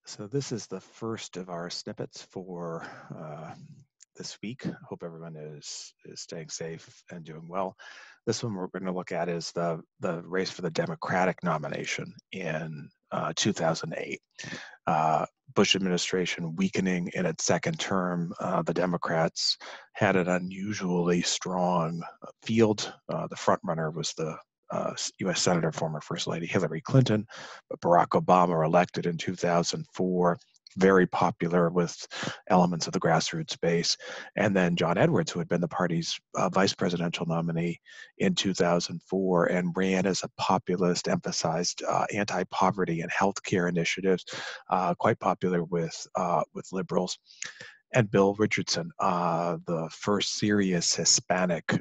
So this is the first of our snippets for this week. Hope everyone is staying safe and doing well. This one we're going to look at is the race for the Democratic nomination in 2008. Bush administration weakening in its second term. The Democrats had an unusually strong field. The front runner was the U.S. Senator, former First Lady Hillary Clinton, but Barack Obama elected in 2004, very popular with elements of the grassroots base. And then John Edwards, who had been the party's vice presidential nominee in 2004 and ran as a populist, emphasized anti-poverty and healthcare initiatives, quite popular with liberals. And Bill Richardson, the first serious Hispanic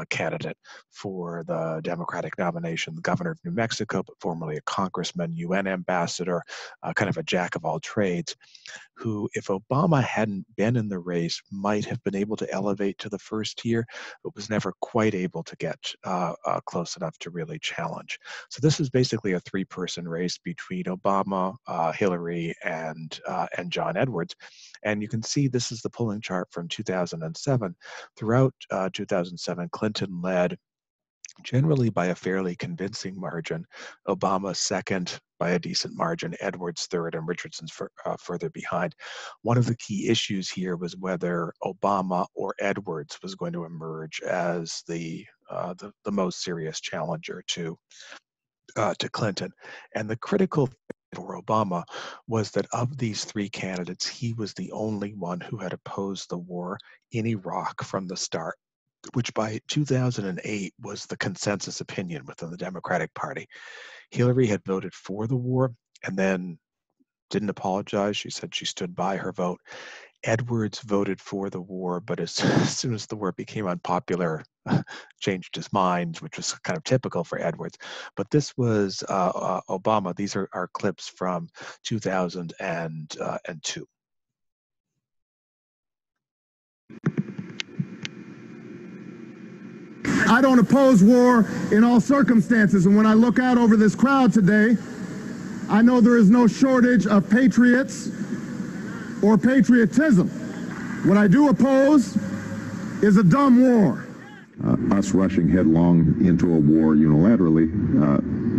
candidate for the Democratic nomination, the governor of New Mexico, but formerly a congressman, UN ambassador, kind of a jack of all trades, who, if Obama hadn't been in the race, might have been able to elevate to the first tier, but was never quite able to get close enough to really challenge. So this is basically a three-person race between Obama, Hillary, and John Edwards. And you can see this is the polling chart from 2007. Throughout 2007, Clinton led generally by a fairly convincing margin. Obama second by a decent margin, Edwards third, and Richardson's further behind. One of the key issues here was whether Obama or Edwards was going to emerge as the most serious challenger to Clinton. And the critical for Obama was that of these three candidates, he was the only one who had opposed the war in Iraq from the start, which by 2008 was the consensus opinion within the Democratic Party. Hillary had voted for the war and then didn't apologize. She said she stood by her vote. Edwards voted for the war, but as soon as the war became unpopular, changed his mind, which was kind of typical for Edwards. But this was Obama. These are clips from 2002. I don't oppose war in all circumstances, and when I look out over this crowd today, I know there is no shortage of patriots or patriotism. What I do oppose is a dumb war. Us rushing headlong into a war unilaterally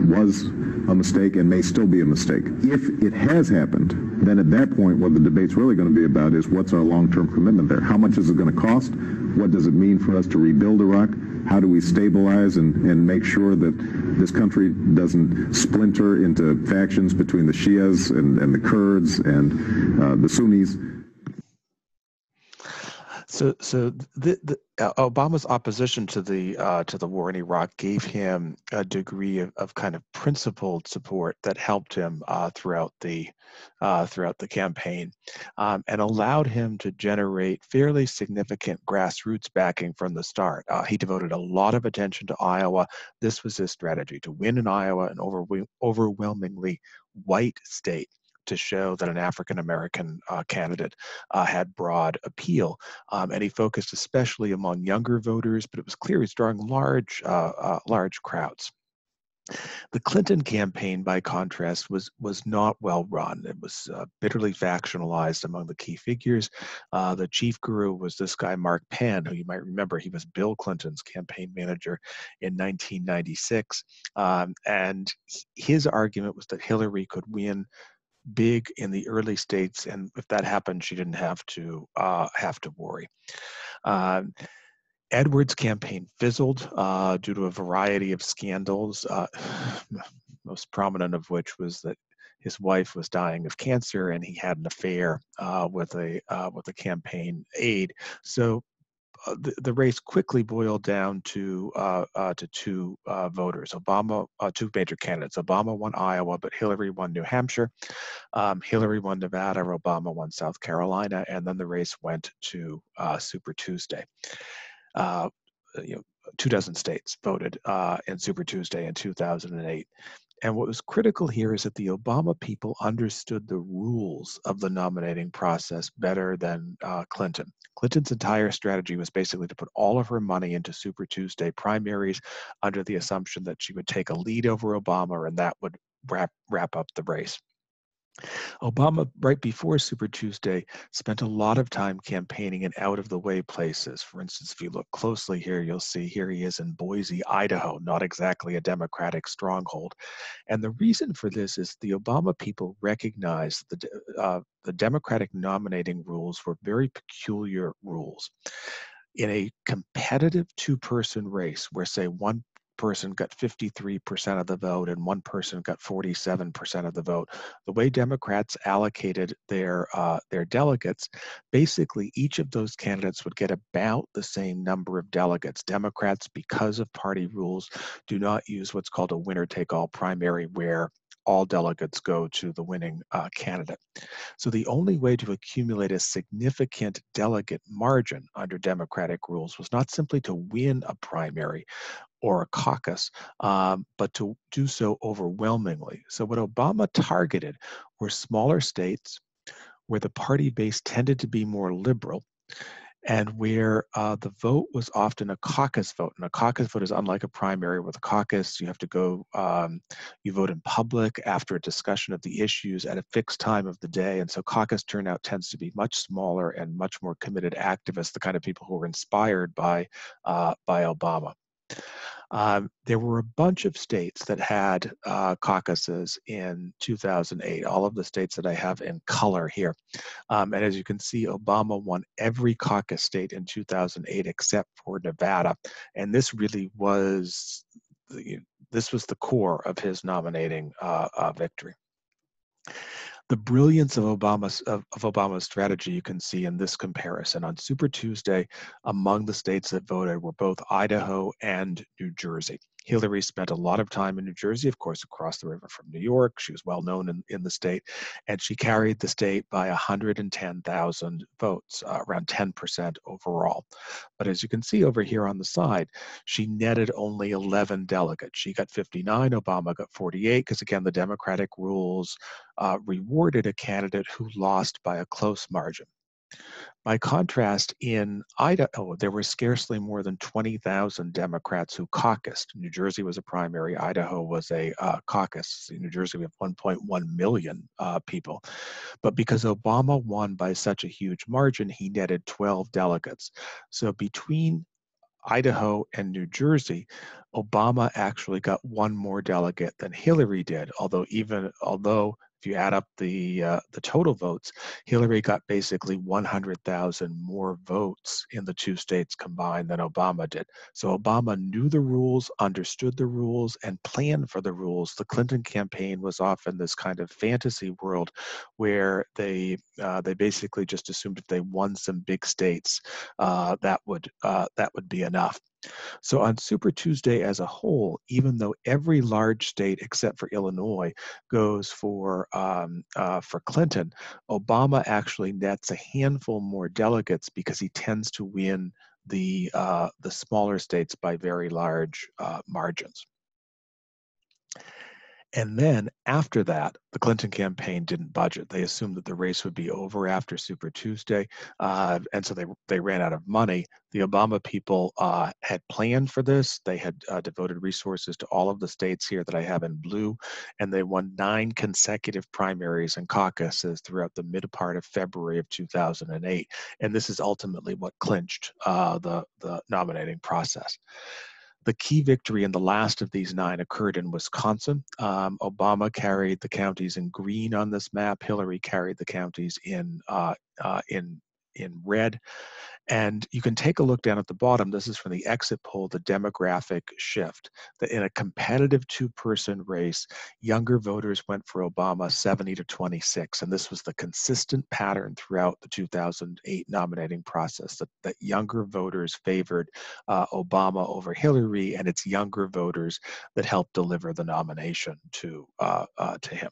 was a mistake and may still be a mistake. If it has happened, then at that point what the debate's really going to be about is what's our long-term commitment there? How much is it going to cost? What does it mean for us to rebuild Iraq? How do we stabilize and make sure that this country doesn't splinter into factions between the Shias and the Kurds and the Sunnis? So Obama's opposition to the war in Iraq gave him a degree of kind of principled support that helped him throughout the campaign, and allowed him to generate fairly significant grassroots backing from the start. He devoted a lot of attention to Iowa. This was his strategy: to win in Iowa, an overwhelmingly white state, to show that an African-American candidate had broad appeal. And he focused especially among younger voters, but it was clear he's drawing large crowds. The Clinton campaign, by contrast, was not well run. It was bitterly factionalized among the key figures. The chief guru was this guy, Mark Penn, who you might remember. He was Bill Clinton's campaign manager in 1996. And his argument was that Hillary could win big in the early states, and if that happened, she didn't have to worry. Edwards' campaign fizzled due to a variety of scandals, most prominent of which was that his wife was dying of cancer, and he had an affair with a campaign aide. So the race quickly boiled down to two voters. Two major candidates. Obama won Iowa, but Hillary won New Hampshire. Hillary won Nevada. Obama won South Carolina, and then the race went to Super Tuesday. 24 states voted in Super Tuesday in 2008. And what was critical here is that the Obama people understood the rules of the nominating process better than Clinton. Clinton's entire strategy was basically to put all of her money into Super Tuesday primaries under the assumption that she would take a lead over Obama, and that would wrap up the race. Obama, right before Super Tuesday, spent a lot of time campaigning in out-of-the-way places. For instance, if you look closely here, you'll see here he is in Boise, Idaho, not exactly a Democratic stronghold. And the reason for this is the Obama people recognized the Democratic nominating rules were very peculiar rules. In a competitive two-person race where, say, one person got 53% of the vote and one person got 47% of the vote, the way Democrats allocated their delegates, basically each of those candidates would get about the same number of delegates. Democrats, because of party rules, do not use what's called a winner-take-all primary, where all delegates go to the winning candidate. So the only way to accumulate a significant delegate margin under Democratic rules was not simply to win a primary or a caucus, but to do so overwhelmingly. So what Obama targeted were smaller states where the party base tended to be more liberal, and where the vote was often a caucus vote. And a caucus vote is unlike a primary. With a caucus, you have to go, you vote in public after a discussion of the issues at a fixed time of the day. And so caucus turnout tends to be much smaller and much more committed activists, the kind of people who were inspired by Obama. There were a bunch of states that had caucuses in 2008, all of the states that I have in color here. And as you can see, Obama won every caucus state in 2008 except for Nevada. And this really was, this was the core of his nominating victory. The brilliance of Obama's strategy you can see in this comparison. On Super Tuesday, among the states that voted were both Idaho and New Jersey. Hillary spent a lot of time in New Jersey, of course, across the river from New York. She was well known in the state, and she carried the state by 110,000 votes, around 10% overall. But as you can see over here on the side, she netted only 11 delegates. She got 59, Obama got 48, because again, the Democratic rules rewarded a candidate who lost by a close margin. By contrast, in Idaho, there were scarcely more than 20,000 Democrats who caucused. New Jersey was a primary, Idaho was a caucus. In New Jersey, we have 1.1 million people. But because Obama won by such a huge margin, he netted 12 delegates. So between Idaho and New Jersey, Obama actually got one more delegate than Hillary did. Although if you add up the total votes, Hillary got basically 100,000 more votes in the two states combined than Obama did. So Obama knew the rules, understood the rules, and planned for the rules. The Clinton campaign was often this kind of fantasy world where they basically just assumed if they won some big states, that would be enough. So on Super Tuesday as a whole, even though every large state except for Illinois goes for Clinton, Obama actually nets a handful more delegates because he tends to win the smaller states by very large margins. And then after that, the Clinton campaign didn't budget. They assumed that the race would be over after Super Tuesday, and so they ran out of money. The Obama people had planned for this. They had devoted resources to all of the states here that I have in blue, and they won 9 consecutive primaries and caucuses throughout the mid part of February of 2008. And this is ultimately what clinched the nominating process. The key victory in the last of these 9 occurred in Wisconsin. Obama carried the counties in green on this map. Hillary carried the counties in red. And you can take a look down at the bottom. This is from the exit poll, the demographic shift. That in a competitive two-person race, younger voters went for Obama 70 to 26. And this was the consistent pattern throughout the 2008 nominating process, that younger voters favored Obama over Hillary, and it's younger voters that helped deliver the nomination to him.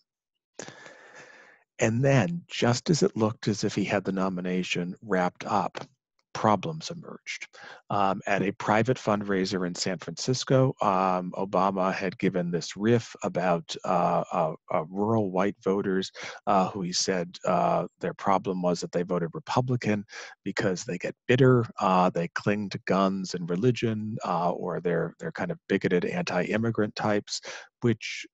And then, just as it looked as if he had the nomination wrapped up, problems emerged. At a private fundraiser in San Francisco, Obama had given this riff about rural white voters who he said their problem was that they voted Republican because they get bitter, they cling to guns and religion, or they're kind of bigoted anti-immigrant types, which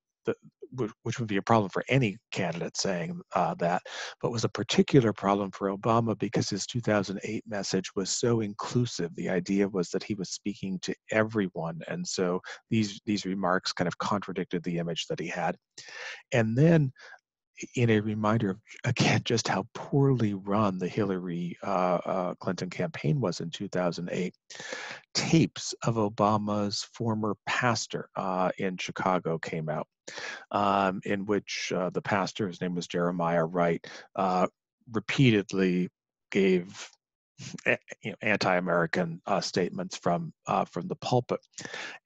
which would be a problem for any candidate saying that, but was a particular problem for Obama because his 2008 message was so inclusive. The idea was that he was speaking to everyone, and so these remarks kind of contradicted the image that he had. And then, in a reminder of, again, just how poorly run the Hillary Clinton campaign was in 2008, tapes of Obama's former pastor in Chicago came out, in which the pastor, his name was Jeremiah Wright, repeatedly gave anti-American statements from the pulpit.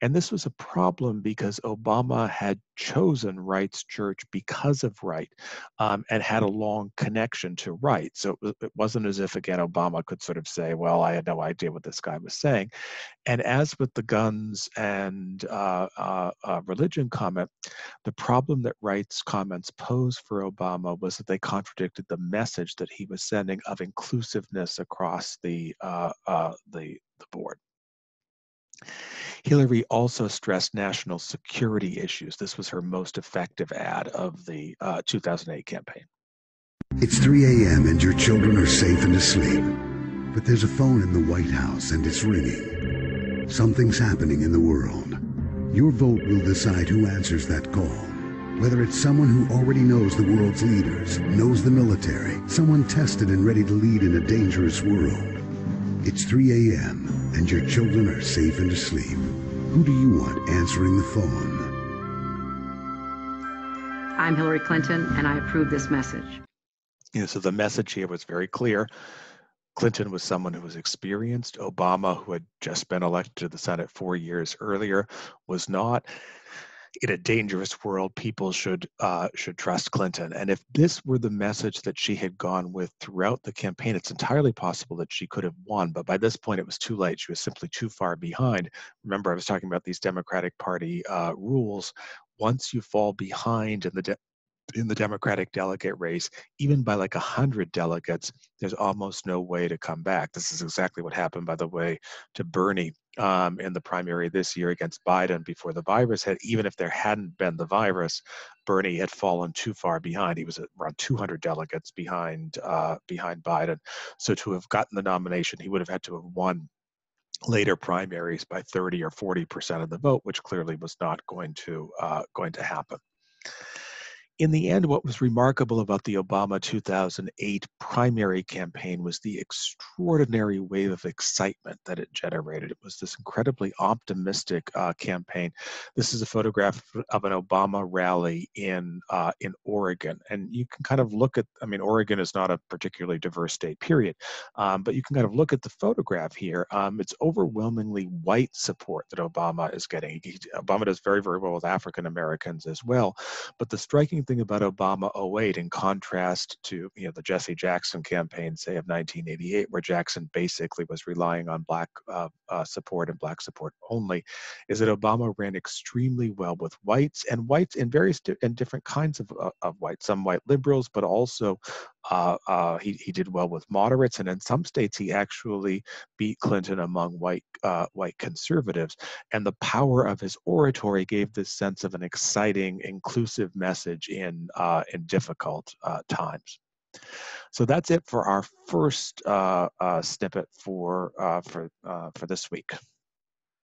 And this was a problem because Obama had chosen Wright's church because of Wright, and had a long connection to Wright. So it wasn't as if, again, Obama could sort of say, well, I had no idea what this guy was saying. And as with the guns and religion comment, the problem that Wright's comments posed for Obama was that they contradicted the message that he was sending of inclusiveness across the board. Hillary also stressed national security issues. This was her most effective ad of the 2008 campaign. It's 3 a.m. and your children are safe and asleep. But there's a phone in the White House and it's ringing. Something's happening in the world. Your vote will decide who answers that call. Whether it's someone who already knows the world's leaders, knows the military, someone tested and ready to lead in a dangerous world. It's 3 a.m. and your children are safe and asleep. Who do you want answering the phone? I'm Hillary Clinton, and I approve this message. So the message here was very clear. Clinton was someone who was experienced. Obama, who had just been elected to the Senate 4 years earlier, was not. In a dangerous world, people should trust Clinton. And if this were the message that she had gone with throughout the campaign, it's entirely possible that she could have won. But by this point, it was too late. She was simply too far behind. Remember, I was talking about these Democratic Party rules. Once you fall behind in the Democratic delegate race, even by like 100 delegates, there's almost no way to come back. This is exactly what happened, by the way, to Bernie in the primary this year against Biden before the virus hit. Even if there hadn't been the virus, Bernie had fallen too far behind. He was around 200 delegates behind Biden. So to have gotten the nomination, he would have had to have won later primaries by 30 or 40% of the vote, which clearly was not going to happen. In the end, what was remarkable about the Obama 2008 primary campaign was the extraordinary wave of excitement that it generated. It was this incredibly optimistic campaign. This is a photograph of an Obama rally in Oregon. And you can kind of look at, Oregon is not a particularly diverse state, period. But you can kind of look at the photograph here. It's overwhelmingly white support that Obama is getting. Obama does very, very well with African Americans as well. But the striking thing about Obama 08, in contrast to the Jesse Jackson campaign, say, of 1988, where Jackson basically was relying on black support and black support only, is that Obama ran extremely well with whites in various and different kinds of whites. Some white liberals, but also he did well with moderates, and in some states he actually beat Clinton among white conservatives. And the power of his oratory gave this sense of an exciting, inclusive message in difficult times. So that's it for our first snippet for this week.